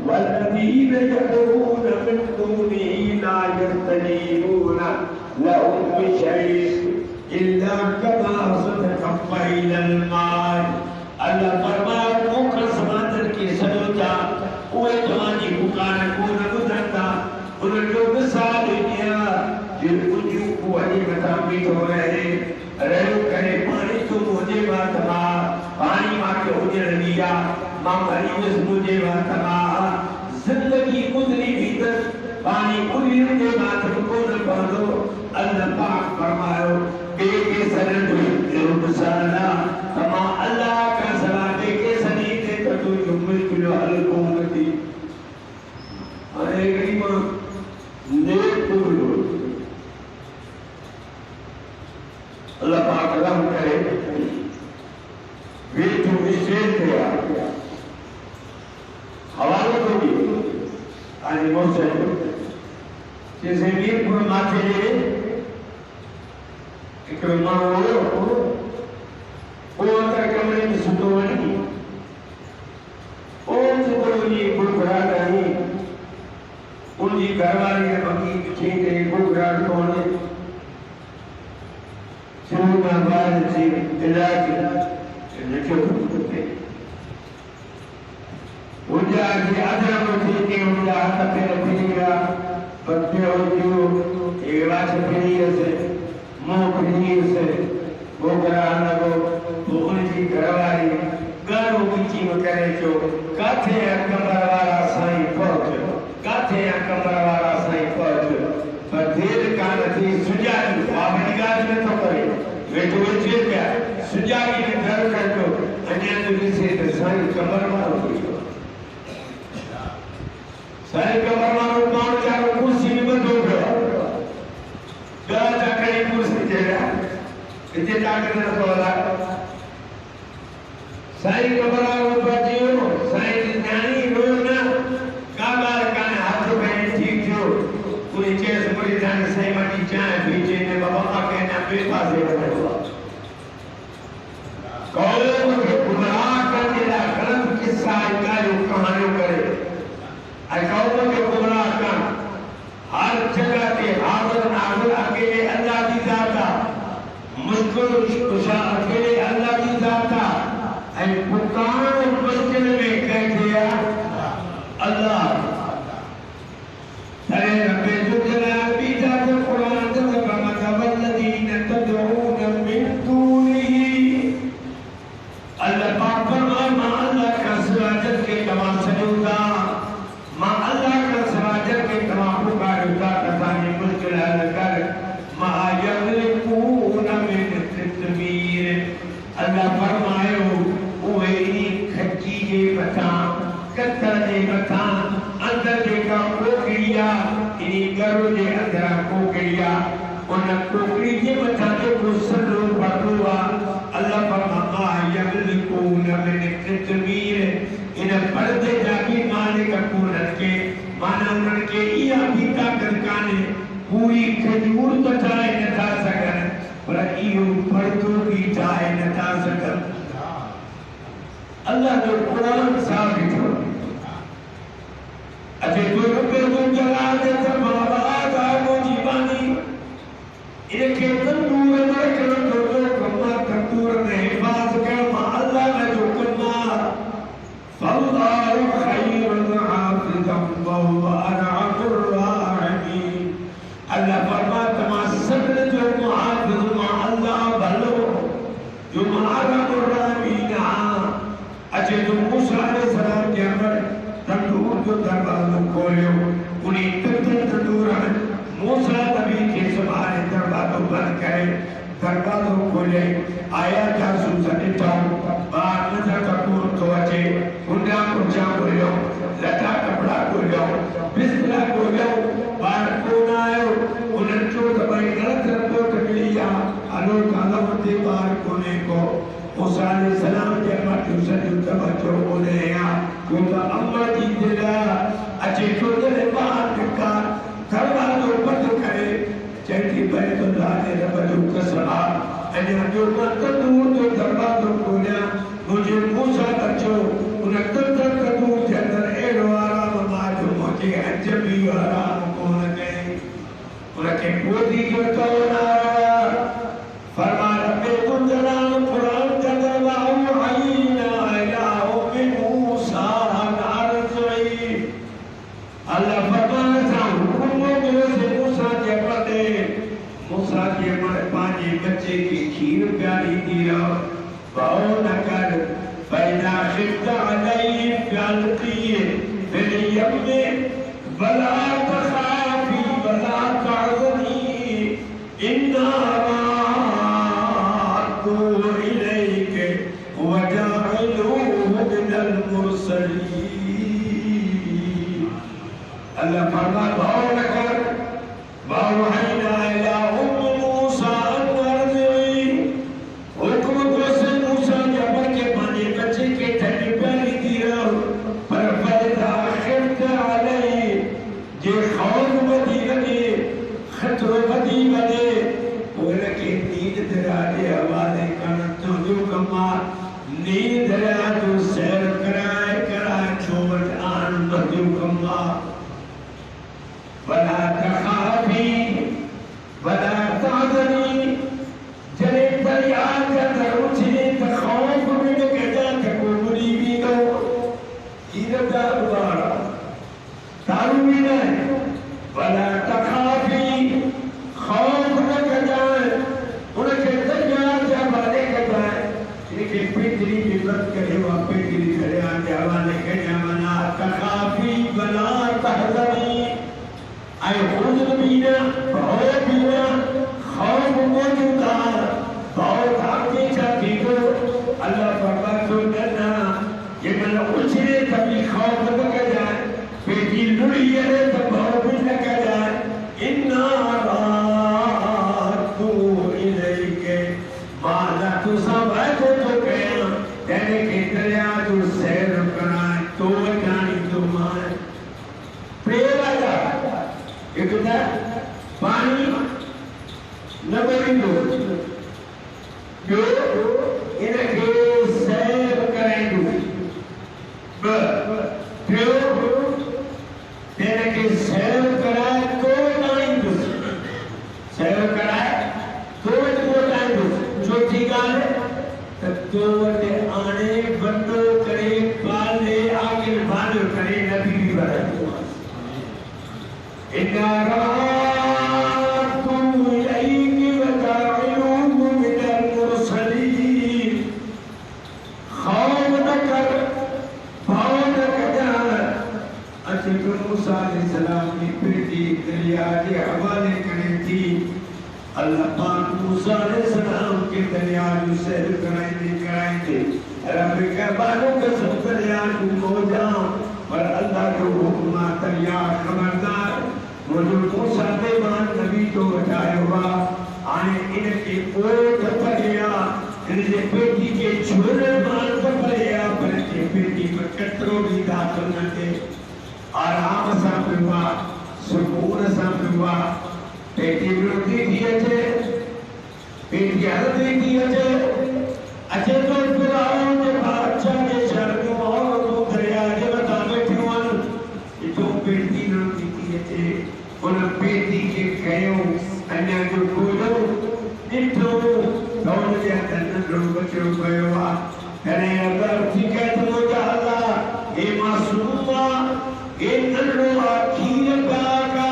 والذين يدعون من دونه لا يستجيبون لهم بشيء إلا كباسط كفيه إلى الماء अल्लाह फरमाए मोकर समांतर की सजोता उए जवानी पुकार को न गुजरता उन जो मिसाल दिया जिन कुजू को अली मता बीठो रहे रहो करे पानी तो मुझे बात मा पानी मा के उजर लिया मां मरी मुझे बात मा जिंदगी गुजरी भीतर पानी पूरी मुझे बात को न पढ़ो अल्लाह पाक फरमायो के सरल जो मिसाला तमा अल्लाह का सलाते के सनी के तू जुम्मल कुलो अलकोमती अरे गरीब नेक कुलो अल्लाह पाक रहम करे वे जो विशेष है हवाले को भी आज मौसे जैसे मीरपुर माथे एक मानो वो अंदर कमरे में सुतो नहीं और सुतो ये गुड़गुड़ा नहीं उनकी घरवाली ने बंगी ठीक है गुड़गुड़ा कौन शुरू में बाद से इलाज लिखे होते उनका कि आधा मुझे के उनका हाथ पे रखेगा बच्चे हो जो एक बात फिरी से मुंह फिरी से वो कराना वो उनकी घरवाली गारों की चीम करे जो काथे कमर वाला साईं पहुंच काथे कमर वाला साईं पहुंच पर देर कान थी सुजागी बाबी गाज में तो करे वे तो वे क्या सुजागी ने घर कर जो अन्य दूसरी से साईं कमर मारो साईं कमर मारो कौन चारों कुर्सी में बंद हो गया गाजा कहीं कुर्सी तेरा इतने ताकत न सोला साईं कमरा ऊपर जियो साईं ज्ञानी रोना काबार काने हाथ में ठीक जो पूरी चेस पूरी जान साईं माटी चाय पीछे ने बाबा का कहना पे पासे बैठा कौन के गुमराह करने ला गलत किस्सा इकायो कहानियों करे आई कौन के गुमराह का हर जगह के हाजिर नाज़िर अकेले अल्लाह की ज़ात मुश्किल कुशा अकेले अल्लाह की ज़ात ऐ पुकार मुश्किल में कह दिया अल्लाह अरे रब्बे जुल्ला भी ज़ात कुरान तब मतवल्लदीन तदऊन मिन दूनिही अल्लाह पाक फरमाए मां अल्लाह का सराजत के तमाम सजूदा मां अल्लाह का सराजत के तमाम पुकारता कसानी मुश्किल हल कर मा यमलिकून मिन तदमीर अल्लाह फरमायो ओए खच्ची जे बता कत्तर जे बता अंदर जे का कोकड़िया इनी गरु जे अंदर कोकड़िया उन कोकड़ी जे बता जो गुसलो बटुआ अल्लाह फरमा यमलिकून मिन तदमीर इन पर्दे जागी मालिक कोन के माना उनके इया भी ताकत काने पूरी खजूर तो ठाए न था सकन पर इयो पर्दो भी ठाए न था सकन अल्लाह जो कुरान साबित हो अजे तो रब्बे जो जलाल दे समावात आगो जीवानी इनके तंदूर में करो तो कम्मा तंदूर ने हिफाज कर मा अल्लाह ने जो कन्ना फल्लाहु खैरुन हाफिज़न व अरहमुर राहिमीन अल्लाह फरमाता मा सब्र जो मुहाफिज मा अल्लाह भलो जो अरहमुर राहिमीन अजे जो मूसा अलैहि सलाम के अंदर तंदूर जो दरवाजा खोलियो उन्हीं तंदूर में मूसा नबी के सवारे दरवाजा बंद करे दरवाजा खोले आया जासूस अटिटा बाहर नजर कपूर तो अचे उन्हें कुर्चा खोलियो लटा कपड़ा खोलियो बिस्तर खोलियो बाहर कौन आयो उन्हें जो दबाई गलत रिपोर्ट मिलिया अलो काला मते बाहर कोने को मूसा अलैहि सलाम के ट्यूशन तवज्जो बोले या क्योंकि अम्मा जी दिला अच्छे छोटे बाहर निका दरवाजा बंद करे चैती बैतुल्लाह ने रब जो कसरा अने जो तंदूर जो दरवाजा खोलिया मुझे मूसा बच्चो उन तत कदू के अंदर एड़ो आराम माज मुझे अजबी आराम कौन गए उनके पोती के तो ना फरमा रब्बे तुम जलाल कुरान का दरवाज़ा आईना इलाहो में मूसा नारज़ई अल्लाह फरमाता था हुक्म मिले से मूसा के पते मूसा के मारे पांच बच्चे की खीर प्यारी दिया बाओ न कर पैदा खिफ्ता अलई प्यालती है फिर यम्मे वला तखाफी वला तहज़नी इन्ना अल्लाह फरमाता भाव न कर भाव है ना इला मूसा नरज़ई हुक्म को से मूसा जबर के पानी बच्चे के ठंडी पानी दिया पर फैदा खिफ्त अलई जे खौफ बदी लगे खतरो बदी बने वो लगे नींद दराजे हवाले कर तो जो कमा नींद दरा जो सैर कराए छोड़ आन बदू कमा वला तखाफी वला तहज़नी जरे दरिया के अंदर उछले तो खौफ में गजा को बुरी भी नो इरदा दोबारा तारू भी नहीं वला तखाफी खौफ न गजा उनके दरिया के हवाले गजाए इनके पितरी की बात करे वहाँ पितरी करे आने हवाले गजा वला तखाफी वला तहज़नी आई हुज़्र बीना बहुत बीना खौफ मौजूदा बहुत आगे जाती को अल्लाह फरमाता तो डरना ये मन उछले तभी खौफ न कर जाए बेटी लुड़ी है तो बहुत भी न कर जाए इन्ना रातु इलेके माला तू सब है तो कहना तेरे के दरिया तू सैर कराए तो जानी तो मान प्रेरा जा इतना पानी न बड़ी दो जो इनके सैर करेंगे जो इनके सैर कराए तो नहीं दो सैर कराए तो नहीं दो जो ठीक है तो आने बंदो करे पाले आगे बाल करे नबी भी बड़ा इन्ना रातु इलैहि वजाइलुहु मिनल मुरसलीन खौफ न कर भाव न कर अच्छे तो मूसा अलैहिस्सलाम की बेटी दरिया के हवाले करी थी अल्लाह पाक मूसा अलैहिस्सलाम के दरिया जो सैर कराए थे रब के बालों के सब दरिया को जा पर अल्लाह को हुक्म दरिया खबरदार वो जो मूसा बेमान नबी तो बचाया हुआ आने इनके ओट पड़िया इनके बेटी के छोरे मान पर पड़िया पर के बेटी पर कतरो भी दाखिल न थे आराम सा हुआ सुकून सा हुआ बेटी रोटी थी अच्छे बेटी हल्दी थी अच्छे तो फिराओं ने बादशाह के शर्म और तो दरिया के बता बैठे वन ये तो बेटी रोटी थी अच्छे उन बेटी के कयो अन्य जो बोलो इतो कौन के तन रो बचो गयो अरे अगर ठीक है तो जाला ए मासूमा ए नरो आखिर का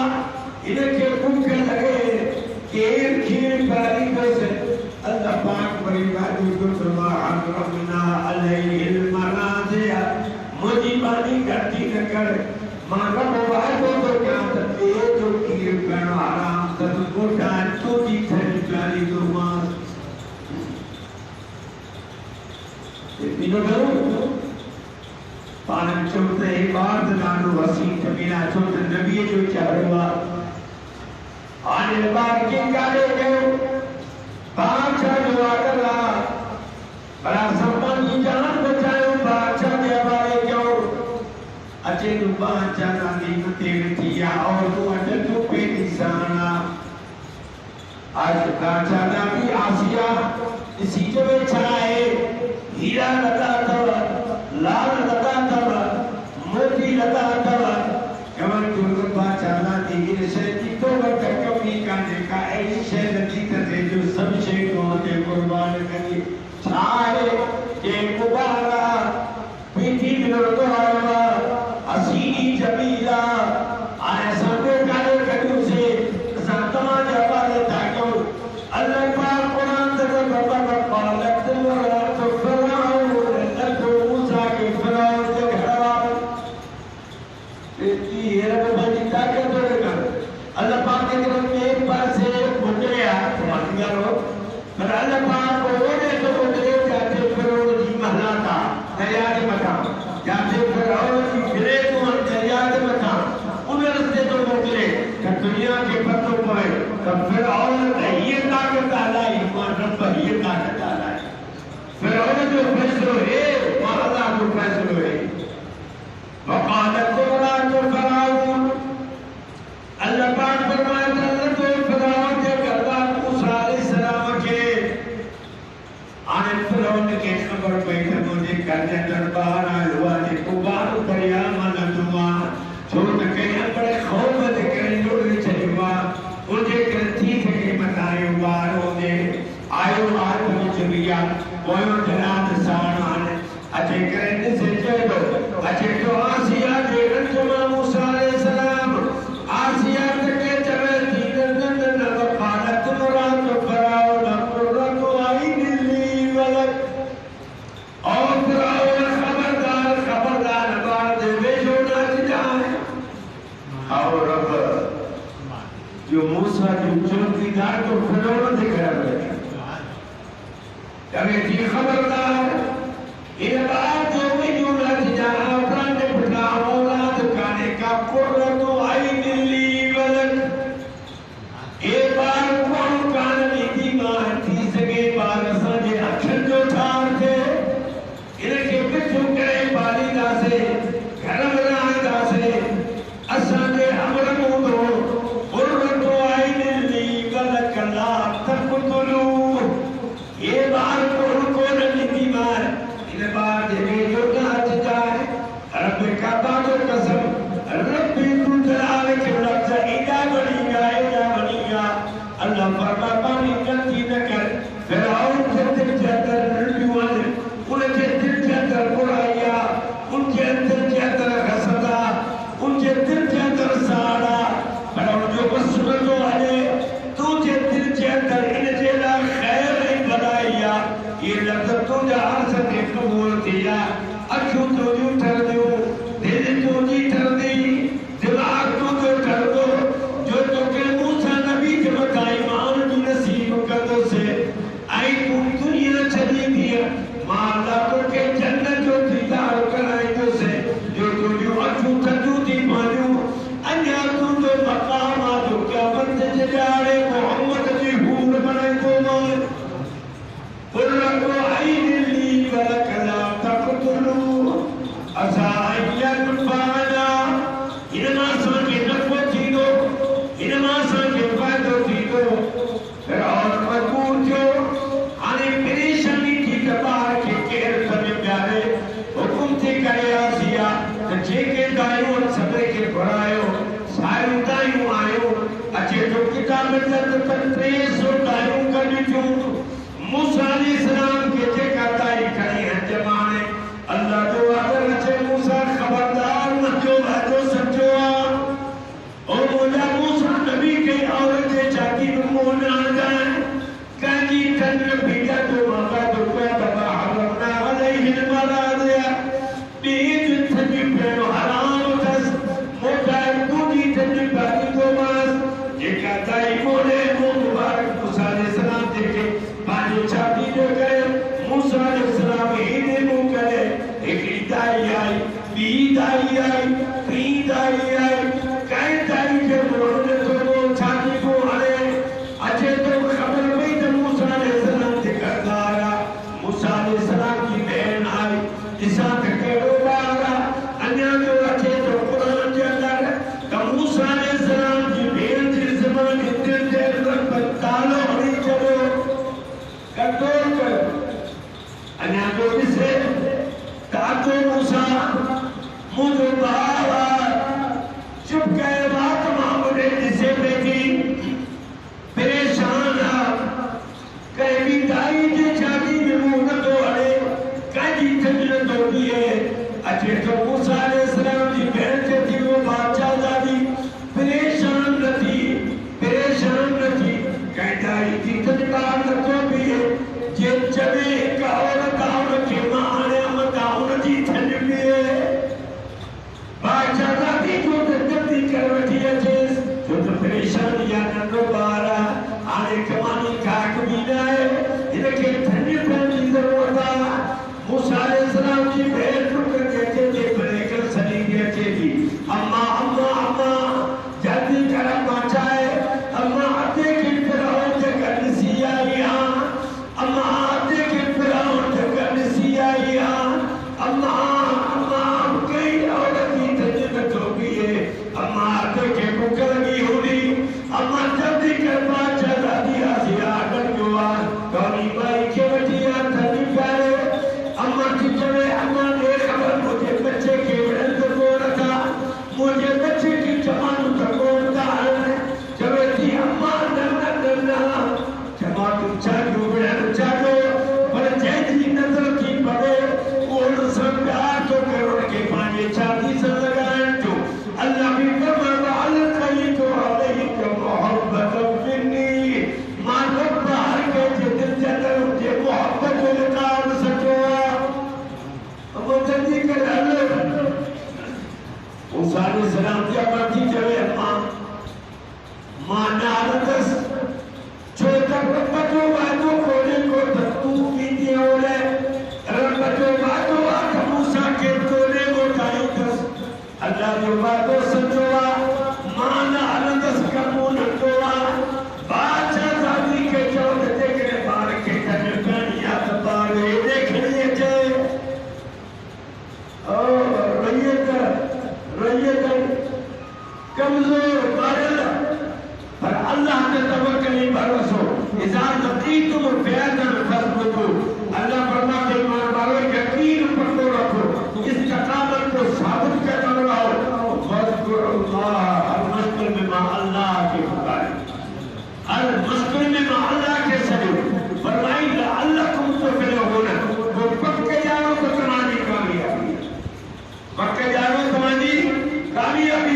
इनके भूख लगे केर खीर पारी बस अल्लाह पाक परिवार को सुभान रब्बना अलैहिल मनाज़िया मुझी बानी करती न कर मांगा मोबाइल को तो क्या तक जो खीर पर आराम तक गोटा तो दी थरी प्यारी तो मां बिनो पान चौथे बाद नानो वसीत बिना चौथे नबी जो चाहवा आने बार के काले गयो बादशाह जो आगला बड़ा सम्मान जान बचायो बादशाह के हवाले क्यों अच्छे तो बादशाह ना दी तेवतिया और तो अटे तो पेटी साना आज बादशाह ना भी आसिया इसी जगह छाए हीरा लॻा अथव, लाल लॻा अथव, मोती लॻा अथव। चवनि थियूं बादशाह दी इन शइ जी को वटि कमी कान्हे का, अहिड़ी शइ नथी थिए जो सभु शयूं ते क़ुर्बान कंदी। छा आहे जे मुबारा पीठी मिलंदो आयो आहे हसीनी जमीला हाणे असां ॿियो काॾे कढियूंसीं, असां तव्हांजा हवाले था कयूं। अल्लाह पाक क़ुर ते पालत मुराद फराउन लॻो मूसा खे फराउन जे घर वारनि एतिरी हेरत पंहिंजी ताक़त ॾेखार। अल्लाह पाक ने ॿिए पासे मोकिलिया मांगरो, पर अल्लाह पाक ओॾे थो मोकिले जिते फराउन जी महलात आहे दरिया जे मथां, जिते फराउन जी गिरेज़ूं आहिनि दरिया जे मथां, उन रस्ते थो मोकिले त दुनिया खे पतो पए त फराउन हीअ ताक़त हलाई, मां रब हीअ ताक़त हलाई। फराउन जो फ़ैसिलो हे, मां अल्लाह जो फ़ैसिलो हे। वक़ालत मुराद फराउन, अल्लाह पाक फरमाए त लॻो फराउन जे घरवार मूसा अलैहिस्सलाम खे। हाणे फराउन खे ख़बर पई त मुंहिंजे घर जे अंदरि ॿारु आयो आहे जेको ॿारु परियां लॻंदो आहे, छो त कंहिं बड़े ख़ौफ़ जे करे लुड़ी छॾियो आहे, उनजे करे थी सघे मथां इहो ॿारु हुजे आयो हाथ में चुभी आहे पोयों जनाब साण हाणे अचे करे ॾिसे चए थो अचे थो आसिया जे रंज मां मूसा अलैहिस्सलाम। आसिया के चवे थी न वक़ालत मुराद फराउन क़ुर्रतु आइन ली वलद। और फराउन खबरदार खबरदार ॿार जे वेझो न अचिजांइ। और रब जो मूसा जो चौकीदार तो फराउन जे घर में चवे थी खबरदार इन बात जो वेझो न अचिजांइ। औलाद पुठा औलाद कान्हे का क़ुर्रतु आइन ली वलद। ए ॿार कोन कान ॾींदी मां थी सघे ॿार असांजे अखियुनि जो ठार थिए, इनखे पिठू करे पालींदासीं, घर में रहाईंदासीं, असांजे अमर में हूंदो क़ुर्रतु आइन ली वलद ला तक़तुलू। ये ॿार कोन कोन ॾींदी मां, इन ॿार जे वेझो न अचिजांइ। रब काबा जो कसम, रब्बी तू जलाल के लफ्ज़ एॾा वॾी अल्लाह फरमा पानी गलती न कर। फिरौन जे दिल जे अंदर नंढियूं आहिनि, उनजे दिल जे अंदर बुराई आहे, उनजे दिल जे अंदर हसद आहे, उनजे दिल जे अंदर साड़ आहे, पर उनजो बस नथो हले। तुंहिंजे दिल जे अंदर इन जे लाइ ख़ैर ऐं भलाई आहे। इहे लफ़्ज़ तुंहिंजा अर्ज़ ते क़बूल थी आहे। अखियूं तुंहिंजियूं ठरंदियूं, दिलि तुंहिंजी ठरंदी, दिमाग़ तुंहिंजो ठरंदो, जो तोखे मूसा नबी जे मथां ईमान जो नसीब कंदुसि ऐं तूं दुनिया छॾींदी। मां अल्लाह तोखे जन्नत जो दीदार कराईंदुसि, जो तुंहिंजूं अखियूं थधियूं थी पवंदियूं। अञा तुंहिंजो मक़ाम आहे जो क़यामत जे ॾियारे मोहम्मद जी हूर बणाईंदोमांइ। क़ुर्रतु आइन ली वलद ला तक़तुलू असा यनफअना। इन मां असांखे नफ़ो थींदो, इन मां असांखे फ़ाइदो थींदो। फिरौन मजबूर थियो, हाणे परेशानी थी त ॿार खे केरु सॾु प्यारे। हुकुम थी करे आसिया त जेके दायूं आहिनि सभिनी खे घुरायो, सारियूं दायूं आयूं। अचे थो किताब में त 300 दायूं कढियूं मूसा अलैहिस्सलाम खे जेका दाई खणी हथ मां हाणे अल्लाह जो वादो अचे मूसा खबरदार मुंहिंजो वादो सचो आहे। ओ मुंहिंजा मूसा नबी खे औरत जे छाती में मुंहुं न हणजांइ, कंहिंजी ठंड बीजा जो मां वादो कयो त हरमना अलैहिल मराज़िया। ॿिए जी ठंड पियो हराम अथसि, मोटाए तुंहिंजी ठंड पालींदोमांसि। जेका दाई मोड़े मुंहुं मुबारक मूसा अलैहिस्सलाम जेके पंहिंजी छाती जो करे मूसा अलैहिस्सलाम हेॾे मुंहुं करे हिकिड़ी दाई आई, ॿी दाई आई, टी दाई आई। कंहिं दाई खे मोड़ नथो छाती पोइ हणे अचे थो ख़बर पई त मूसा अलैहिस्सलाम जे करदार आहे। मूसा अलैहिस्सलाम जी भेण आई, ॾिसां त कहिड़ो ॿारु आहे। अञा जो अचे थो क़ुर जे अंदरि त मूसा अलैहिस्सलाम जी भेण जी ज़बानी दिलि जे अंदरि तालो हणी छॾियो, कंट्रोल कयो। अञा जो ॾिस मुझे बाबा चुप गए बात मामले जिसे बेटी परेशान कहीं भी दाई के शादी में मुंह न तो अड़े कहीं तजल तो दिए अच्छे तो मूसा अलैहिस्सलाम की बहन जो थी वो बादशाह दादी परेशान न थी कहीं दाई की तजकार न तो भी जे चले काउन के माने मताउन जी थन में बादशाह दादी जो जल्दी कर वठी अचे जो तो परेशान या नंढो ॿार आने कमानी काट भी जाए इनके ठंडी ठंडी जरूरत है मूसा अलैहिस्सलाम की भेंट रुक के जे बलेकर सली के थी अम्मा जल्दी कर पहुंचाए अम्मा आते के फिरौन के घर सिया अम्मा आते के फिरौन के घर सिया अम्मा कई औरत की तजद तो भी है अम्मा आते के भूख लगी होगी अम्मा जल्दी कर बादशाह दादी आसिया कर जुआ गौरी बाई के बटिया थनी प्यारे अम्मा की चले अम्मा ने खबर मुझे बच्चे के बड़न को बोला था मुझे बच्चे की जवान को बोलता है जब थी अम्मा डरना जमा तुम चाहो बड़न चाहो पर जैसी नजर की पड़े और सब प्यार तो करो के पानी छाती से लगाए जो अल्लाह भी फरमाता अल्लाह कहीं तो अलैहि का मोहब्बत मिन्नी मां रब हर के दिल जदर जे मोहब्बत के कारण सचो अब जल्दी कर अल्लाह मूसा अलैहिस्सलाम की मर्जी चले अम्मा मां नारदस जो तक बच्चों बातों खोले को तू की दियोले बच्चों बातों आठ मूसा के कोने को काई दस अल्लाह जो बातों सचोआ मां नारदस का मुंह नटोआ बादशाह दादी के चौथ देखने बार के तन कनिया बारे देखने जाए और रैयत कमजोर बारल पर अल्लाह पे तवक्कल भरोसो इज़ा नतीतुम फ़ियादन फस्बुतु अल्लाह फरमाते ईमान वालों यकीन पकड़ो रखो इस्तिकामत को साबित करने रहो फज़कुरुल्लाह हर मुश्किल में मां अल्लाह के पुकारे हर मुश्किल में मां अल्लाह के सजो फरमाई लअल्लकुम तुफलिहून वो पक्के जाओ तो तुम्हारी कामयाबी पक्के जाओ तुम्हारी कामयाबी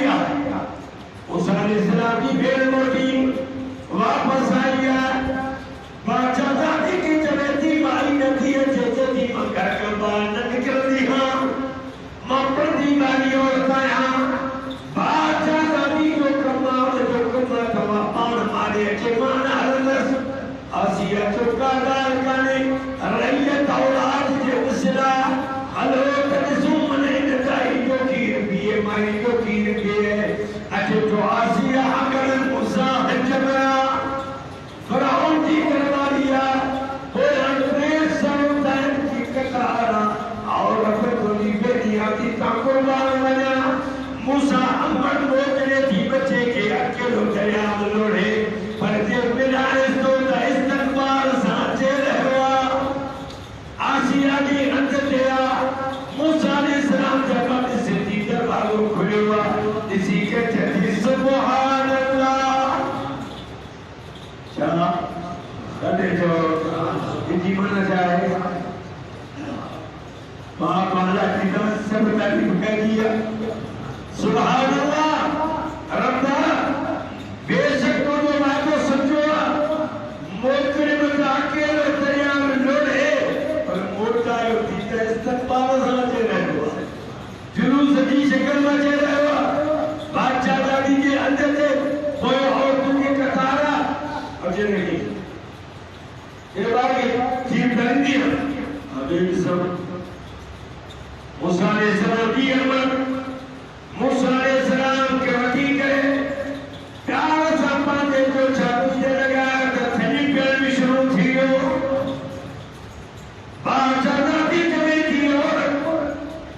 मूसा अलैहिस्सलाम की भेड़ लौटी वापस आई बादशाह दादी की चलेती मारी नदी है जैसे थी मक्का के बाहर न निकलती हाँ मां प्रति वाली औरत यहाँ बादशाह दादी जो कमा थवा पान मारे के माना हरदस आसिया चुका दाल काने रैयत औलाद जे उसला हलो तजसु मने नदाई जो कीर बिए माई जो कीर बिए अच्छे तो आसिया अगर मूसा हजबरा फराउन की करवालिया वो अंग्रेज समुदाय की कतारा और अपनी बेटियां की ताकुरबान बना मूसा अम्मन मोकले थी बच्चे के अकेलो दरिया लोड़े पर जब मिला तो इस्तकबार साचे रहवा आसिया की अंदर लिया मूसा अलैहिस्सलाम जब से दीदार बागो खुलेवा इसी के चली सुभान अल्लाह चला कदे जो इजी बना जाए बाप वाला की सब तारीफ कर दिया सुभान अल्लाह रब्बा बेशक तो जो बातों समझो मोकरे में जाके दरिया में लोड़े पर मोटा यो दीदा इस्तकबार साचे रहवा जुलूस की शक्ल में जे रहवा बादशाह दादी के अंदर से कोई और तुझे कतारा और जे नहीं ये बाकी जीव बंदी है अभी सब मूसा अलैहिस्सलाम की अमर मूसा अलैहिस्सलाम के वकी करे प्यार सा पाने को छाती दे लगा तो थनी पेड़ भी शुरू थी हो बादशाह दादी जमे थी और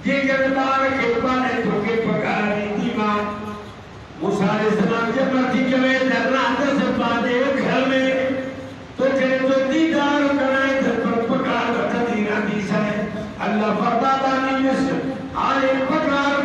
ये गरबार के पाने तो के पकानी थी मां मूसा अलैहिस्सलाम जब मर्जी जमे धरना अंदर से पाने घर में तो करे तो दीदार कराए घर पर पका बता दीना दी से अल्लाह फरमाता नहीं आए पकार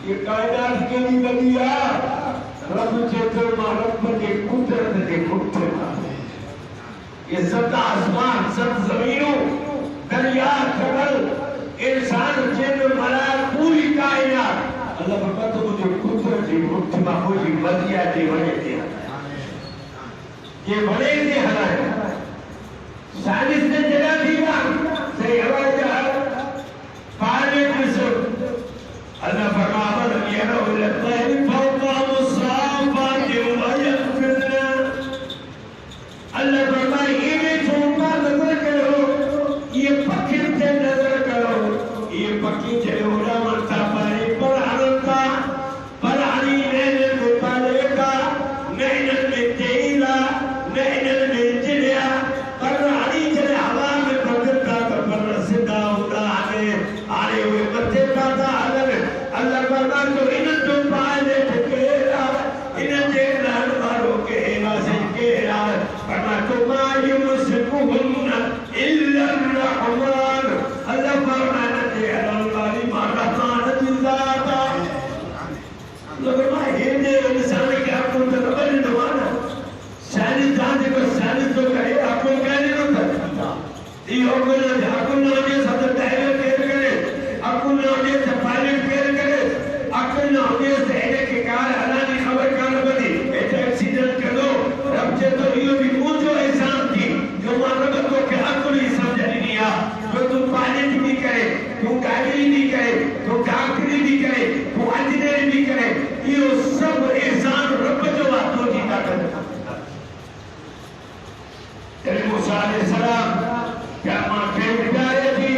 ये कायनात के भी बदिया रब जे रब के कुदरत के मुट्ठे ये सब आसमान सब जमीनों दरिया कमल इंसान जिन मरा पूरी कायनात अल्लाह बाबा तो मुझे कुदरत की मुट्ठी में मुझे बदिया के बने थे ये बड़े थे हलाए साजिश ने जगह दी सही हवाई जहाज पायलट मिशन अल्लाह फरमाता है ये रो लगता है फौका मुसाफा के वयफिरना अल्लाह फरमाता है ये छोटा नजर करो ये पक्षी से नजर करो ये पक्षी से उड़ा मरता पानी पर आनंदा पर आनी नैन में पालेगा नैन में तेला नैन में चिड़िया पर आनी चले हवा में बदलता तो पर सीधा उड़ा आने हुए बच्चे का अल्लाह फरमा तो इन तो पाले ठकेरा इन जे नान मारो के वासे केरा फरमा तो मायू मुस्कुन इल्ला रहमान अल्लाह फरमा ने अल्लाह मारा मान जिंदाता लोग मां हिंदे इंसान के आपको तो रबल दवाना सारी जान को सारी तो कहे आपको कहने होता ये हो गया आपको ने सब डायरेक्ट करे आपको ने पायलट करे अकल ना होने से के कार हलानी खबर कान बनी ऐसा एक्सीडेंट कर दो रब से तो यो भी पूछो एहसान थी जो मानव को के अकल ही समझ नहीं आ जो तुम पायलट भी करे तुम गाड़ी भी करे तुम डॉक्टरी भी करे तुम इंजीनियर भी करे ये सब एहसान रब जो बातों की ताकत तेरे मूसा अलैहि सलाम क्या मां के प्यारे थी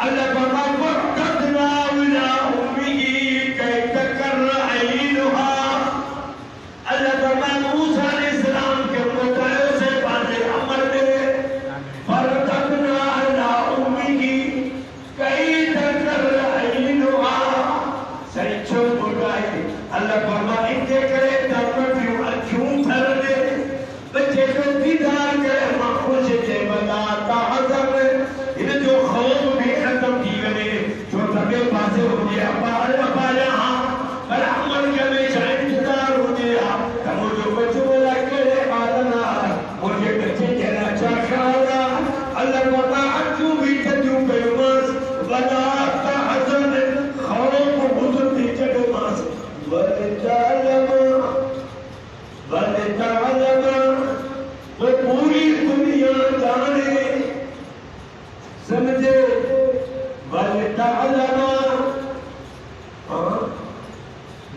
अल्लाह फरमाता समझे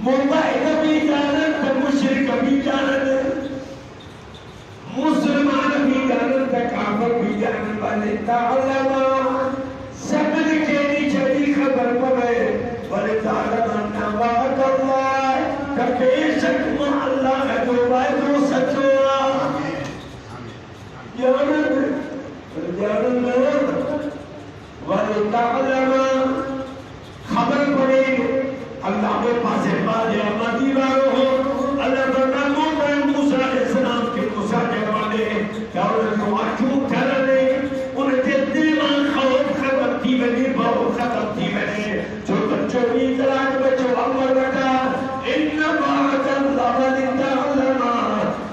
मोबाइल भी जानत मुशरिक भी जानत मुसलमान भी जानत काफिर भी जानत वाले तालमा सब के नीचे भी खबर पड़े वाले तालमा नवाद अल्लाह का बेशक अल्लाह है तो वायदो सचो वाले तालमा खबर पड़े अल्लाह के पास बाजे मदीना हो अल्लाह फरमाता है मूसा अलैहिस्सलाम के मूसा जवाने क्या उनको क्यों कर रहे उनके दिल में खौफ खत्म थी बनी बहुत खत्म थी बने जो बच्चों की तलाश बच्चों अमर रखा इन बात अल्लाह वाली तालमा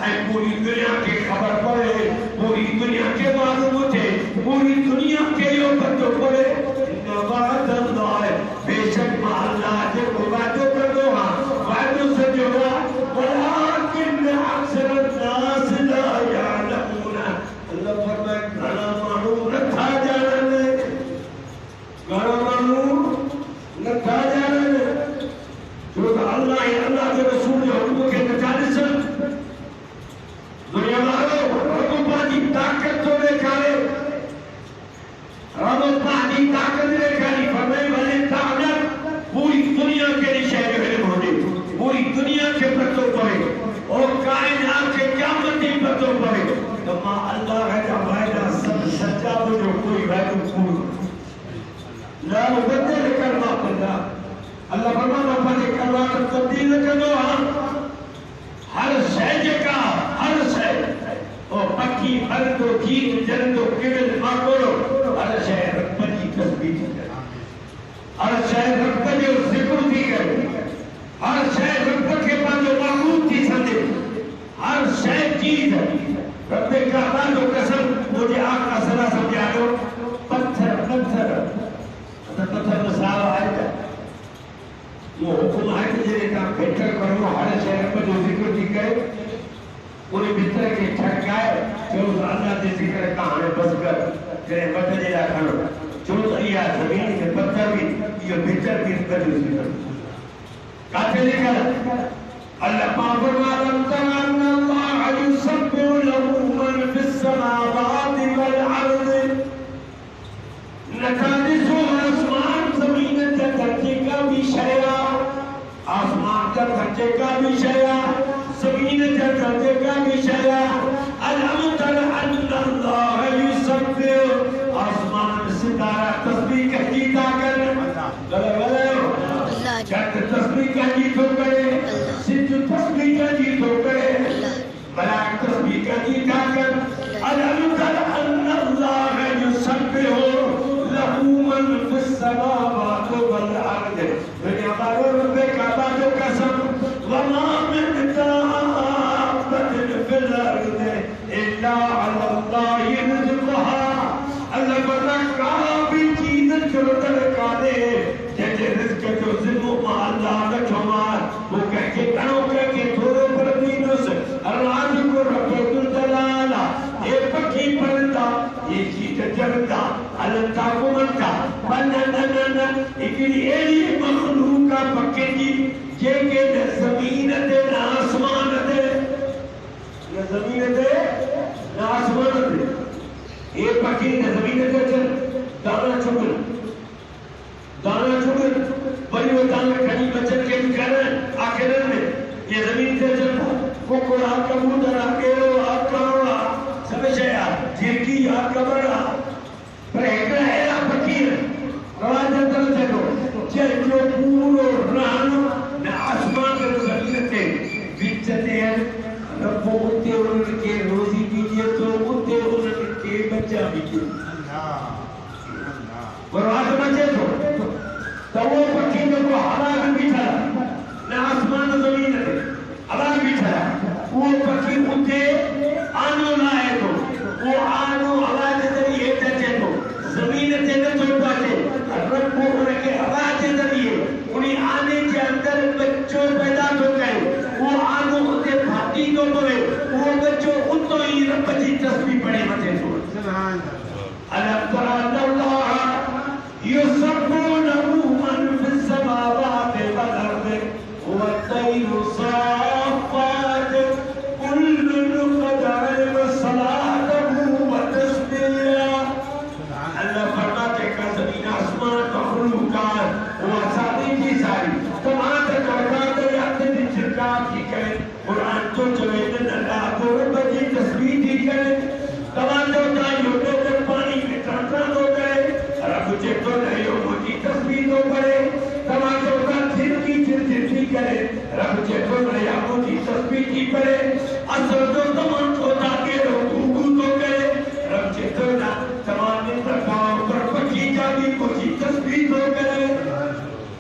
ऐ पूरी दुनिया की खबर पड़े पूरी दुनिया के मालूम थे पूरी दुनिया के यो बच्चों पड़े इन बात अल्लाह बेशक अल्लाह के वादो कर दो वादो से जोड़ा वलाकिन अक्सर नास ला यालमून अल्लाह फरमाए घना मानू नथा जाने घना मानू नथा जाने जो अल्लाह के रसूल के हुक्म के नचारिस दुनिया वालों रब पानी ताकत तो देखारे रब पानी ताकत देखारी फरमाए वाले ताकत पूरी दुनिया के निशान में होने पूरी दुनिया के पत्तों पर और कायनात के क़यामत के पत्तों पर तो मां अल्लाह है का वायदा सब सच्चा हो जो कोई वायदा पूरा ला मुबद्दल करमा बंदा अल्लाह फरमाता है करवा तब्दील कर दो हर शय का हर शय और पक्की फल तो जीत जंदो केवल माकोरो हर शय रब की तस्बीह हर शय रब जो जिक्र थी करे अजीज रब्बे काबा जो कसम मुझे आका सला समझा दो पत्थर पत्थर पत्थर मसाला आएगा वो हुक्म है कि जेरे काम बेहतर करो हर शहर में जो जिक्र की करे उन्हें भीतर के ठकाए जो अल्लाह के जिक्र कहानी बस कर तेरे बदले रखो जो या जमीन के पत्थर भी ये भीतर भी कर जिक्र काटे लेकर अल्लाह पाक फरमाता है अल्लाह युसब्बिहु लहू मन फिस समावाति वल अर्द नकादिसु आसमान जमीन के दर्जे का विषय आसमान का दर्जे का विषय जमीन के दर्जे का विषय अलम तर अल्लाह युसब्बिहु आसमान सितारा तस्बीह कहता कर जब तस्बीह का गीत हो गए सिद्ध तस्बीह का गीत हो गए मलाक तस्बीह का गीत आकर अलम तर अल्लाह युसब्बिहु लहू मन फिस समावाति वल अर्द दुनिया बारो रब्बे काबा जो कसम वमा मिन दाब्बतिन फिल अर्द इल्ला अल्लाह यर्ज़ुकुहा अल्लाह बता का भी चीज चलतर का दे जैसे रिस्क जो जिम्मो अल्लाह का छमार वो कह के करो के थोड़े पर दीनस राज को रब्बुल दलाला ये पकी परदा ये चीज जरदा अल्लाह को मनता बनना इकड़ी एली मखलूका पक्के की जे के जमीन ते ना आसमान ते ना जमीन ते ना आसमान ते ये पकी जमीन ते चल दाना चुगल बड़ी वो दाना खड़ी बचत के कारण आखिर में ये जमीन से चलता कुकुर आपका कबूतर आकेरो आपका रोड़ा सब शया झिरकी आपका बड़ा पर एक है आप फकीर रवाज अंदर चलो चल जो पूरो रानो न आसमान के जमीन पे बिचते हैं रब्बो उते उनके रोजी दीजिए तो उते उनके बच्चा दीजिए बर्बाद बचे तो वो पक्षी को हवा में बिठा न आसमान जमीन पे हवा में बिठा वो पक्षी उठे आनो लाए तो वो आनो आवाज जरिए चचे तो जमीन से न चल पाते रब को उनके आवाज जरिए उन्हीं आने के अंदर बच्चों पैदा हो गए वो आनो उनके भाती तो पड़े वो बच्चों उतो ही रब की तस्बीह पढ़े मथे तो सुभान अल्लाह तआला अल्लाह युसब्बिहु लहू मन फिस समावाति वल अर्द वत्तैरु साफ़ात कुल्लुन क़द अलima सलातहु व तस्बीहा अल्लाह फरमाते हैं ज़मीन आसमान मखलूक़ात वो सारी की सारी तमाम तकात याद दी जिक्र की करे कुरान तो चले न अल्लाह को रब की तस्बीह दी करे तमाम तो तायो तो पानी में ट्रांसफर हो गए रब जे तो नहीं हो मोटी तस्बीह तो पड़े तमाम तो का झिरकी करे रब जे तो नहीं हो मोटी तस्बीह की पड़े असर तो तमाम तो ताके रुकू तो करे रब जे तो ना तमाम ने तकाओ पर पकी का भी मोटी तस्बीह तो करे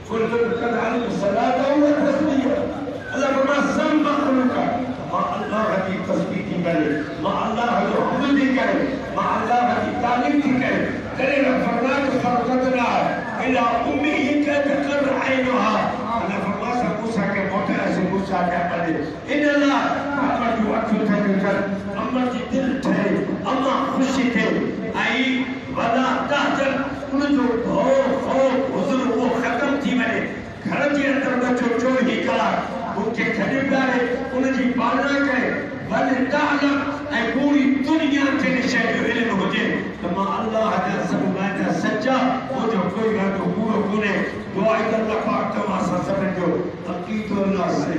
कुल कदाल सलात व तस्बीह अल्लाह फरमा सब मखलूका मा अल्लाह की तस्बीह की करे मा अल्लाह जो हमद करे मा अल्लाह की तारीफ की करे करे रब फरमा के फरकतना इला उम्मी का तकर आइनहा अल्लाह फरमा से मूसा के मोटे से मूसा के पड़े इन अल्लाह अमर जो अखु थे कर अमर की दिल थे अम्मा खुशी थे आई वला ताजर उन जो हो हुजूर वो खत्म थी मैंने घर के अंदर बच्चों चो ही कला उनके खरीदारे उनकी पालना करे वल तालम ऐ पूरी दुनिया के निशान इल्म हो जे तो मा अल्लाह दा सबका सच्चा वो जो कोई ना तो पूरा कोने दुआ अल्लाह पाक तो आसा समझो अकीद अल्लाह सही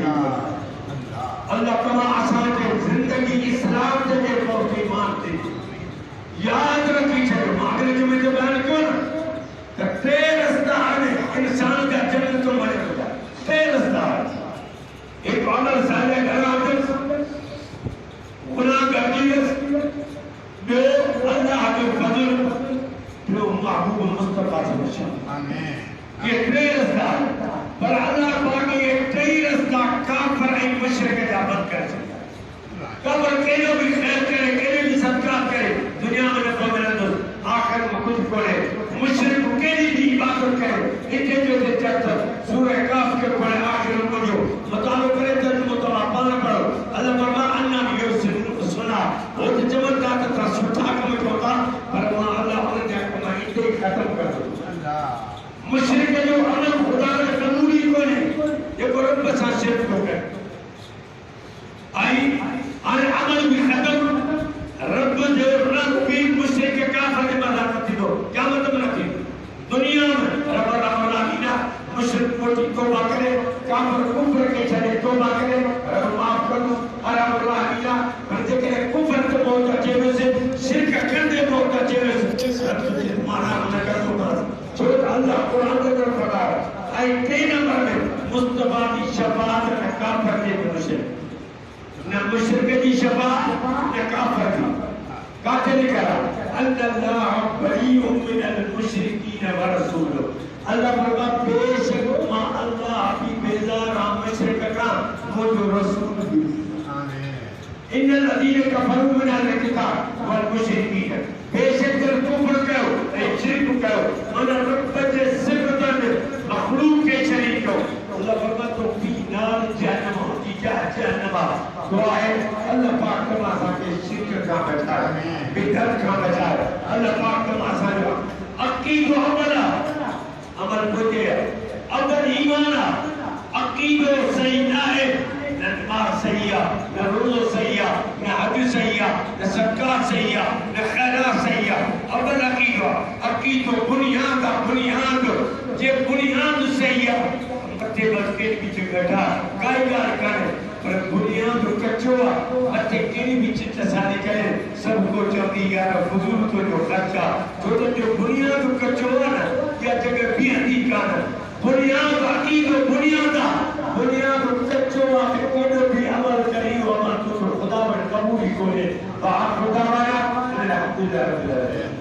अल्लाह तमा आसान के जिंदगी इस्लाम के बहुत ईमान थे याद रखी चलो मांगने जो मैं बयान क्यों ना तो तेरे रास्ता है इंसान का जन्नत तो मरे होता तेरे रास्ता एक ऑनर साले घर आते गुनाह कर दो अल्लाह के फजल जो महबूब मुस्तफा से बचा आमीन ये तेरे रास्ता पर अल्लाह पाक ये तेरे रास्ता काफिर ऐ मशरक का बंद कर सकता कब्र के जो भी खैर करे के भी सदका करे दुनिया में न मिलंदो आखिर में कुछ करे मुशरिक के भी इबादत करे इते जो ते चर्चा सूरह काफ के पढ़े आखिर में जो मुतालो करे तो मुताला पालन करो अल्लाह फरमा अन्ना भी सुना वो तो जबरदस्त था सुठा कम होता पर वहां अल्लाह ने कमा इते खत्म कर दो मुशरिक जो अमल खुदा का कबूल ही कोने ये रब सा शिरक हो गए आई अरे अमल भी खत्म रब जो रब भी मुशरिक के काफिर के मजाक दो क्या मतलब रखी दुनिया में रब रबना मुशरिक को तौबा करे काफिर कुफ्र के चले तौबा करे रब माफ कर दो अरे अल्लाह बंदे के कुफ्र के बहुत अच्छे से शिरक कर दे बहुत अच्छे से रब माना न कर दो जो अल्लाह कुरान में फरमा आई तीन नंबर में मुस्तफा की शफाअत में काफिर के मुशरिक न मुशरिक की शफाअत न काफिर की काते ने कहा अल्लाह बरीउम मिनल मुशरिकीन व रसूलुहु अल्लाह फरमा बेशक मां अल्लाह की बेजार मुशरिक का वो जो रसूल भी आमीन इन्नल लजीन कफरू मिनल किताब वल मुशरिकीन बेशक जब कुफ्र करो शिरक करो और रब के सिफतन मखलूक के शरीक हो अल्लाह फरमा तो फी नार जहन्नम की जहन्नम दुआ है अल्लाह पाक का मासा के शिरक का बचाए बिदअत का बचाए अल्लाह पाक का मासा जो अकीद अमला अमल होते अगर ईमान अकीदो सही ना है न नमाज सही है न रोज़ो सही है न हज सही है न सदका सही है न खैरात सही है अव्वल अकीदो बुनियाद जे बुनियाद सही है मथे बसके पीछे बैठा काई गाल करे पर बुनियाद कच्चो मथे केड़ी बीच तसाली करे सबको चौकी यार फजूल तो जो खर्चा जो बुनियाद कच्चो है ना क्या जगह भी हदी का बुनियाद अकीदो बुनियाद कच्चो है कोई भी अमल करी हो अमल तो खुदा बड़ कबूल ही कोने बाहर खुदा आया अल्हम्दुलिल्लाह